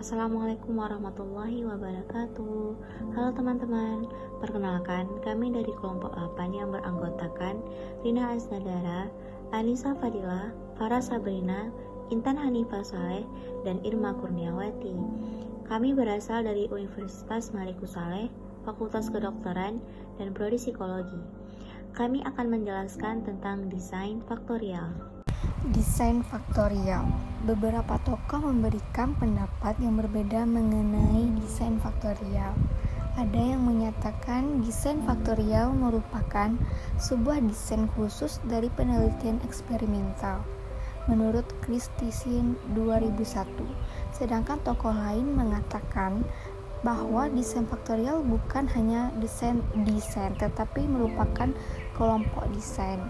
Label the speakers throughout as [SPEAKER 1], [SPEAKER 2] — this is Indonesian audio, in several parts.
[SPEAKER 1] Assalamualaikum warahmatullahi wabarakatuh. Halo teman-teman, perkenalkan kami dari kelompok 8 yang beranggotakan Rina Aznadara, Anissa Fadila, Farah Sabrina, Intan Hanifah Saleh, dan Irma Kurniawati. Kami berasal dari Universitas Malikus Saleh, Fakultas Kedokteran, dan Prodi Psikologi. Kami akan menjelaskan tentang desain faktorial.
[SPEAKER 2] Desain faktorial. Beberapa tokoh memberikan pendapat yang berbeda mengenai desain faktorial. Ada yang menyatakan desain faktorial merupakan sebuah desain khusus dari penelitian eksperimental menurut Christensen 2001. Sedangkan tokoh lain mengatakan bahwa desain faktorial bukan hanya desain tetapi merupakan kelompok desain.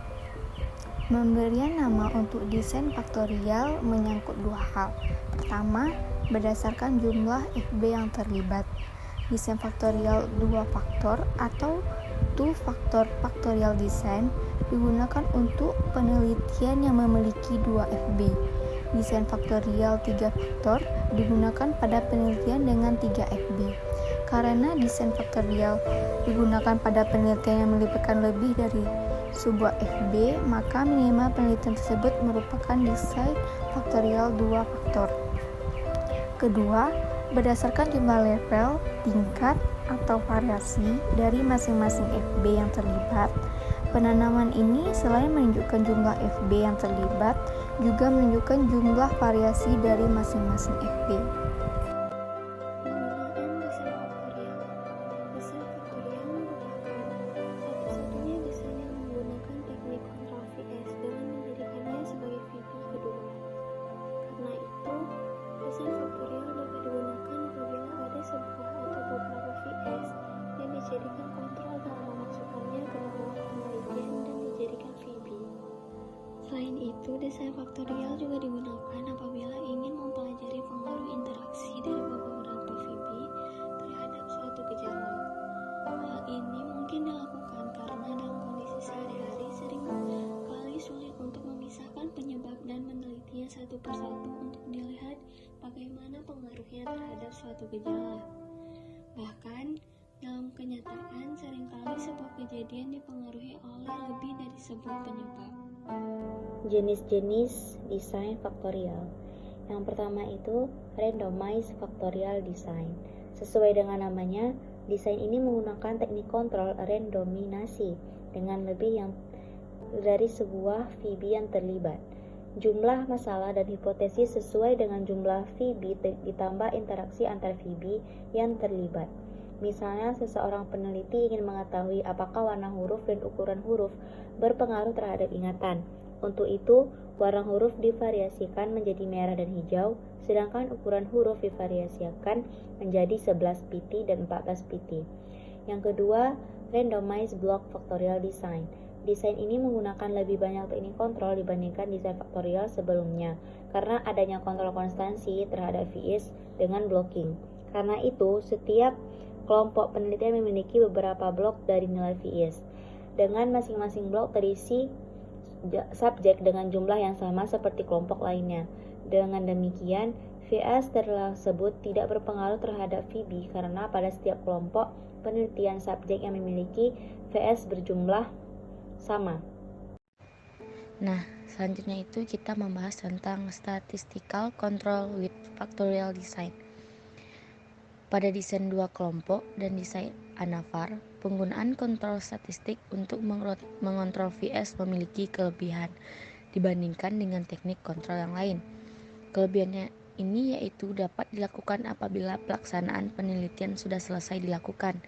[SPEAKER 2] Pemberian nama untuk desain faktorial menyangkut dua hal. Pertama, berdasarkan jumlah FB yang terlibat. Desain faktorial 2 faktor atau 2 faktor faktorial design digunakan untuk penelitian yang memiliki 2 FB. Desain faktorial 3 faktor digunakan pada penelitian dengan 3 FB. Karena desain faktorial digunakan pada penelitian yang melibatkan lebih dari sebuah FB, maka minimal penelitian tersebut merupakan desain faktorial 2 faktor. Kedua, berdasarkan jumlah level, tingkat, atau variasi dari masing-masing FB yang terlibat. Penanaman ini selain menunjukkan jumlah FB yang terlibat, juga menunjukkan jumlah variasi dari masing-masing FB.
[SPEAKER 3] Selain itu, desain faktorial juga digunakan apabila ingin mempelajari pengaruh interaksi dari beberapa VB terhadap suatu gejala. Hal ini mungkin dilakukan karena dalam kondisi sehari-hari sering kali sulit untuk memisahkan penyebab dan menelitinya satu persatu untuk dilihat bagaimana pengaruhnya terhadap suatu gejala. Bahkan, dalam kenyataan seringkali sebuah kejadian dipengaruhi oleh lebih dari sebuah penyebab.
[SPEAKER 1] Jenis-jenis desain faktorial. Yang pertama itu randomized factorial design. Sesuai dengan namanya, desain ini menggunakan teknik kontrol randomisasi dengan lebih yang dari sebuah VB yang terlibat. Jumlah masalah dan hipotesis sesuai dengan jumlah VB ditambah interaksi antar VB yang terlibat. Misalnya, seseorang peneliti ingin mengetahui apakah warna huruf dan ukuran huruf berpengaruh terhadap ingatan. Untuk itu, warna huruf divariasikan menjadi merah dan hijau, sedangkan ukuran huruf divariasikan menjadi 11 pt dan 14 pt. Yang kedua, randomized block factorial design. Desain ini menggunakan lebih banyak teknik kontrol dibandingkan desain faktorial sebelumnya, karena adanya kontrol konstansi terhadap VS dengan blocking. Karena itu, setiap kelompok penelitian memiliki beberapa blok dari nilai VS, dengan masing-masing blok terisi subjek dengan jumlah yang sama seperti kelompok lainnya. Dengan demikian, VS tersebut tidak berpengaruh terhadap VB karena pada setiap kelompok penelitian subjek yang memiliki VS berjumlah sama.
[SPEAKER 4] Nah, selanjutnya itu kita membahas tentang statistical control with factorial design. Pada desain 2 kelompok dan desain ANAVAR, penggunaan kontrol statistik untuk mengontrol VS memiliki kelebihan dibandingkan dengan teknik kontrol yang lain. Kelebihannya ini yaitu dapat dilakukan apabila pelaksanaan penelitian sudah selesai dilakukan.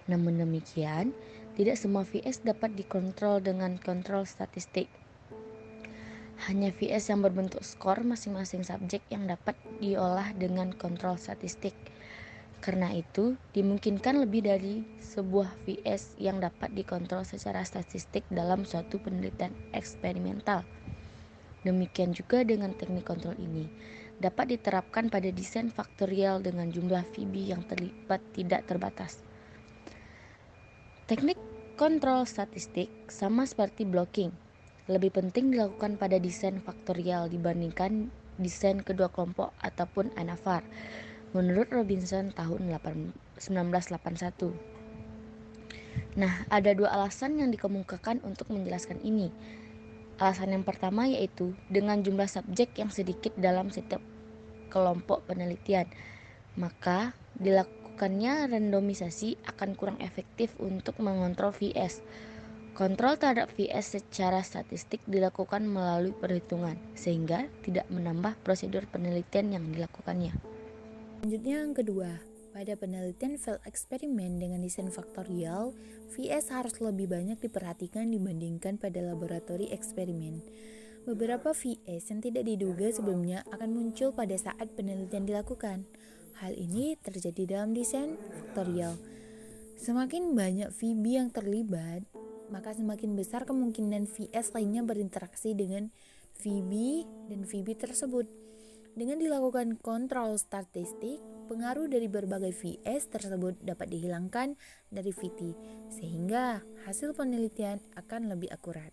[SPEAKER 4] Namun demikian, tidak semua VS dapat dikontrol dengan kontrol statistik. Hanya VS yang berbentuk skor masing-masing subjek yang dapat diolah dengan kontrol statistik. Karena itu, dimungkinkan lebih dari sebuah VS yang dapat dikontrol secara statistik dalam suatu penelitian eksperimental. Demikian juga dengan teknik kontrol ini dapat diterapkan pada desain faktorial dengan jumlah VB yang terlibat tidak terbatas. Teknik kontrol statistik sama seperti blocking, lebih penting dilakukan pada desain faktorial dibandingkan desain kedua kelompok ataupun ANAVAR. menurut Robinson tahun 1981. Nah, ada dua alasan yang dikemukakan untuk menjelaskan ini. Alasan yang pertama yaitu dengan jumlah subjek yang sedikit dalam setiap kelompok penelitian, maka dilakukannya randomisasi akan kurang efektif untuk mengontrol VS. Kontrol terhadap VS secara statistik dilakukan melalui perhitungan, sehingga tidak menambah prosedur penelitian yang dilakukannya.
[SPEAKER 5] Selanjutnya yang kedua, pada penelitian field eksperimen dengan desain faktorial, VS harus lebih banyak diperhatikan dibandingkan pada laboratori eksperimen. Beberapa VS yang tidak diduga sebelumnya akan muncul pada saat penelitian dilakukan. Hal ini terjadi dalam desain faktorial. Semakin banyak VB yang terlibat, maka semakin besar kemungkinan VS lainnya berinteraksi dengan VB dan VB tersebut. Dengan dilakukan kontrol statistik, pengaruh dari berbagai VS tersebut dapat dihilangkan dari VT, sehingga hasil penelitian akan lebih akurat.